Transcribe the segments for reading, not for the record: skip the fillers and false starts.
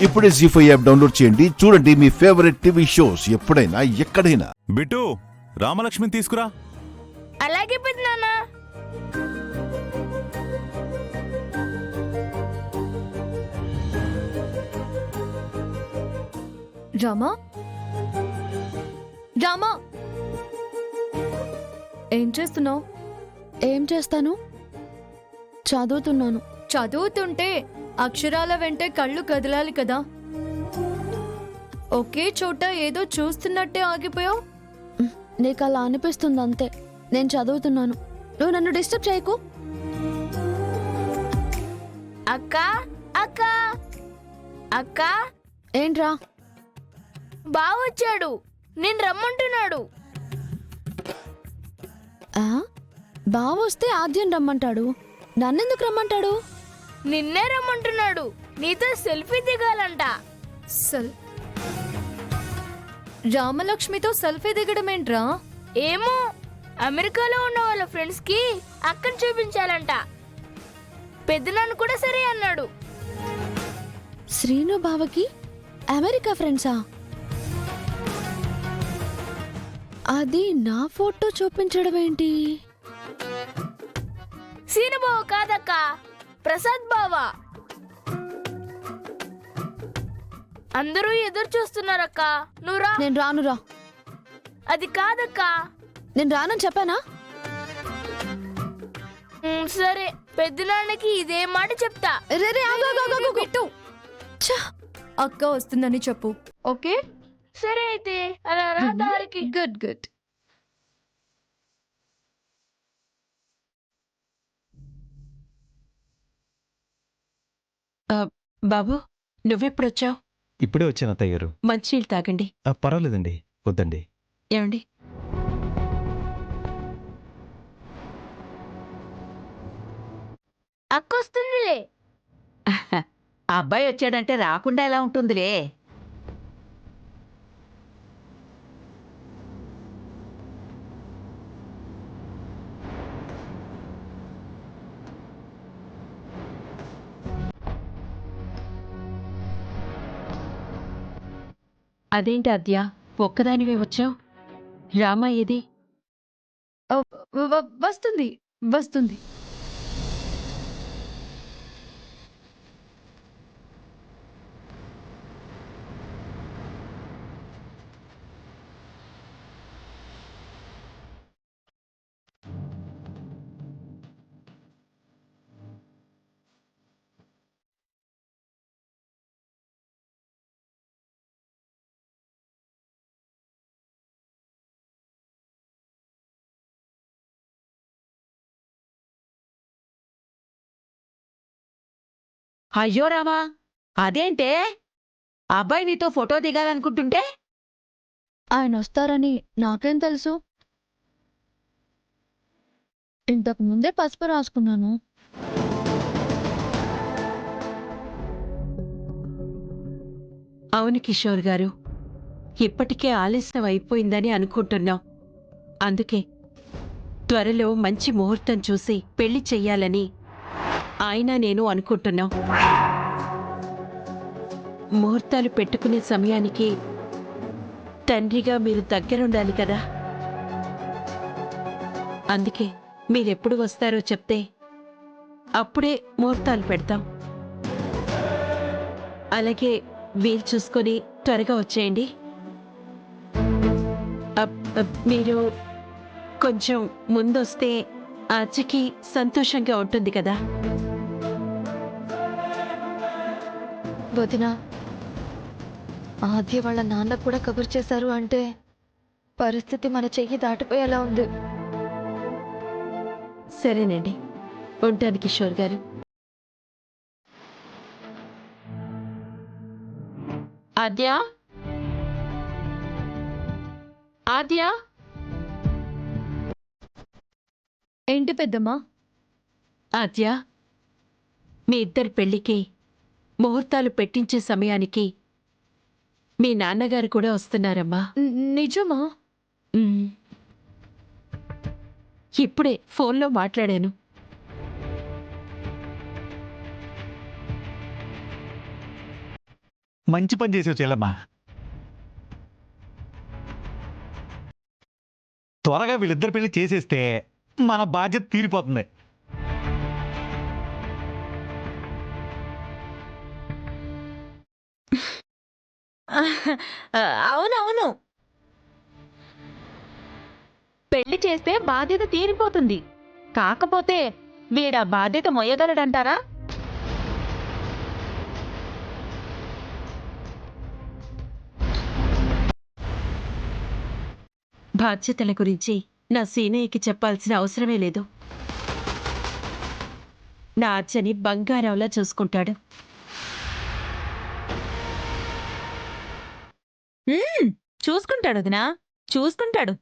ఇప్పుడే జీ5 app download చేయండి. చూడండి మీ ఫేవరెట్ టీవీ షోస్ ఎప్పుడైనా ఎక్కడైనా. బిట్టు, రామలక్ష్మిని తీసుకురా. అలాగే పెద్దనాన్న. రామా, రామా, ఏం చేస్తున్నావు? ఏం చేస్తాను? చదువుతున్నాను. చదువుతుంటే అక్షరాల వెంటే కళ్ళు కదలాలి కదా. ఒకే చోట ఏదో చూస్తున్నట్టే ఆగిపోయావు. నీకు అలా అనిపిస్తుంది అంతే. నేను చదువుతున్నాను, నువ్వు నన్ను డిస్టర్బ్ చేయకు. అక్క అక్క అక్క, ఏంట్రా? బావ వచ్చాడు, నేను రమ్మంటున్నాడు. బావ వస్తే ఆద్యం రమ్మంటాడు, నన్నెందుకు రమ్మంటాడు? నిన్నే రమ్మంటున్నాడు, నీతో సెల్ఫీ దిగాలంట. రామలక్ష్మితో సెల్ఫీ దిగడం ఏంట్రా? ఏమో, అమెరికాలో ఉన్న వాళ్ళ ఫ్రెండ్స్ కి అక్కని చూపించాలంట. పెద్దనాన్న కూడా సరే అన్నాడు. శ్రీను బావకి అమెరికా ఫ్రెండ్సా? అది నా ఫోటో చూపించడం ఏంటి? సీను బావ కాదక్క, ప్రసాద్ బావ. అందరూ ఎదురు చూస్తున్నారక్క, నువ్వు రా. నేను రానురా. అది కాదక్క. నేను రానని చెప్పానా? సరే, పెద్దనాన్నకి ఇదే మాట చెప్తా. పెట్టు. అక్క వస్తుందని చెప్పు. ఓకే, సరే అయితే అలా రా దారికి. Good good. బాబు, నువ్వెప్పుడొచ్చావు? ఇప్పుడే వచ్చాను అత్తయ్య గారు. మంచినీళ్ళు తాగండి. పర్వాలేదండి, వద్దండి. ఏమండి? అక్క వస్తుందిలే. అబ్బాయి వచ్చాడంటే రాకుండా ఎలా ఉంటుందిలే. అదేంటి అద్య, ఒక్కదానివే వచ్చావు? రామా ఏది? వస్తుంది వస్తుంది. అయ్యో రామా, అదేంటే? అబ్బాయి నీతో ఫోటో దిగాలనుకుంటుంటే? ఆయన వస్తారని నాకేం తెలుసు? ఇంతకు ముందే పసుపు రాసుకున్నాను. అవును కిషోర్ గారు, ఇప్పటికే ఆలస్యం అయిపోయిందని అనుకుంటున్నాం. అందుకే త్వరలో మంచి ముహూర్తం చూసి పెళ్లి చెయ్యాలని ఆయన నేను అనుకుంటున్నాం. ముహూర్తాలు పెట్టుకునే సమయానికి తండ్రిగా మీరు దగ్గరుండాలి కదా. అందుకే మీరెప్పుడు వస్తారో చెప్తే అప్పుడే ముహూర్తాలు పెడతాం. అలాగే వీలు చూసుకొని త్వరగా వచ్చేయండి. మీరు కొంచెం ముందొస్తే అచ్చకి సంతోషంగా ఉంటుంది కదా. వదినా, ఆద్య వాళ్ళ నాన్న కూడా కబురు చేశారు అంటే పరిస్థితి మన చెయ్యి దాటిపోయేలా ఉంది. సరేనండి, ఉంటాను కిషోర్ గారు. ఆద్యా, ఆద్యా. ఏంటి పెద్దమ్మా? ఆద్య, మీ ఇద్దరి పెళ్లికి ముహూర్తాలు పెట్టించే సమయానికి మీ నాన్నగారు కూడా వస్తున్నారమ్మా. నిజమా? ఇప్పుడే ఫోన్లో మాట్లాడాను. మంచి పని చేసావు చెల్లమ్మా. త్వరగా వీళ్ళిద్దరు పెళ్లి చేసేస్తే మన బాధ్యత తీరిపోతుంది. అవునవును, పెళ్లి చేస్తే బాధ్యత తీరిపోతుంది. కాకపోతే వీడా బాధ్యత మొయ్యగలడంటారా? బాధ్యతల గురించి నా సీనయ్యకి చెప్పాల్సిన అవసరమే లేదు. నా అచ్చని బంగారంలా చూసుకుంటాడు. చూసుకుంటాడు వదినా, చూసుకుంటాడు.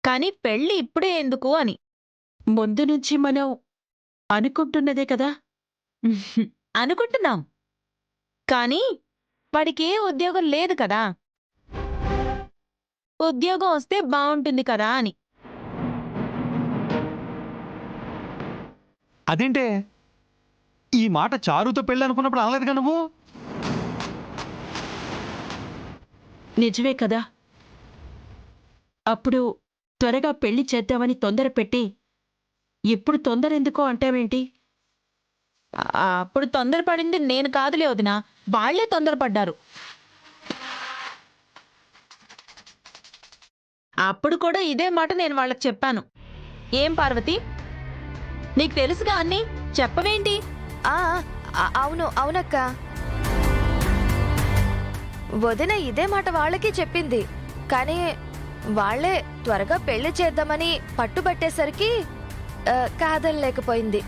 కానీ పెళ్ళి ఇప్పుడే ఎందుకు అని ముందు నుంచి మనం అనుకుంటున్నదే కదా. అనుకుంటున్నాం, కానీ వాడికి ఏ ఉద్యోగం లేదు కదా. ఉద్యోగం వస్తే బాగుంటుంది కదా అని. అదేంటే ఈ మాట చారుతో పెళ్ళి అనుకున్నప్పుడు అనలేదుగా నువ్వు? నిజమే కదా. అప్పుడు త్వరగా పెళ్లి చేద్దామని తొందర పెట్టి ఇప్పుడు తొందర ఎందుకో అంటావేంటి? అప్పుడు తొందరపడింది నేను కాదులే వదినా, వాళ్లే తొందరపడ్డారు. అప్పుడు కూడా ఇదే మాట నేను వాళ్ళకి చెప్పాను. ఏం పార్వతి, నీకు తెలుసుగా అన్నీ, చెప్పవేంటి? అవును అవునక్క. వదిన ఇదే మాట వాళ్ళకి చెప్పింది, కానీ వాళ్ళే త్వరగా పెళ్లి చేద్దామని పట్టుబట్టేసరికి కాదనలేకపోయింది.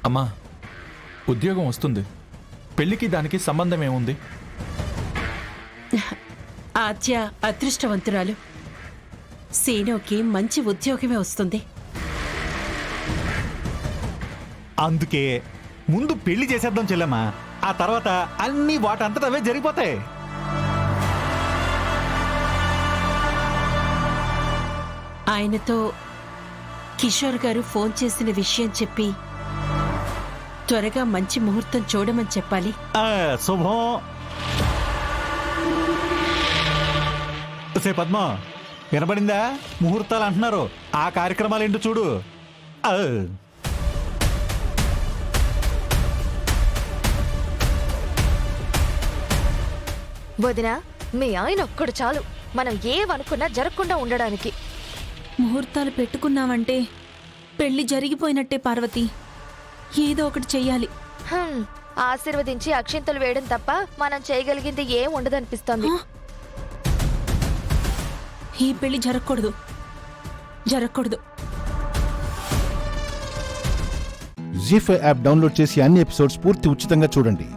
అమ్మా, ఉద్యోగం వస్తుంది, పెళ్లికి దానికి సంబంధం ఏముంది? ఆద్య అదృష్టవంతురాలు. సీనోకి మంచి ఉద్యోగమే వస్తుంది. అందుకే ముందు పెళ్లి చేసేద్దాం చెల్లమ్మా, ఆ తర్వాత అన్ని వాటంతట అవే జరిగిపోతాయి. ఆయనతో కిషోర్ గారు ఫోన్ చేసిన విషయం చెప్పి త్వరగా మంచి ముహూర్తం చూడమని చెప్పాలి. శుభం. సే పద్మ, వినబడిందా? ముహూర్తాలు అంటున్నారు, ఆ కార్యక్రమాలు ఏంటో చూడు. వదిన, మీ ఆయన ఒక్కడు చాలు మనం ఏమనుకున్నా జరగకుండా ఉండడానికి. ముహూర్తాలు పెట్టుకున్నావంటే పెళ్లి జరిగిపోయినట్టే పార్వతి. ఏదో ఒకటి చెయ్యాలి. ఆశీర్వదించి అక్షింతలు వేయడం తప్ప మనం చేయగలిగింది ఏం ఉండదనిపిస్తోంది. ఈ పెళ్లి జరగకూడదు, జరగకూడదు. జీ5 యాప్ డౌన్లోడ్ చేసి అన్ని ఎపిసోడ్స్ పూర్తి ఉచితంగా చూడండి.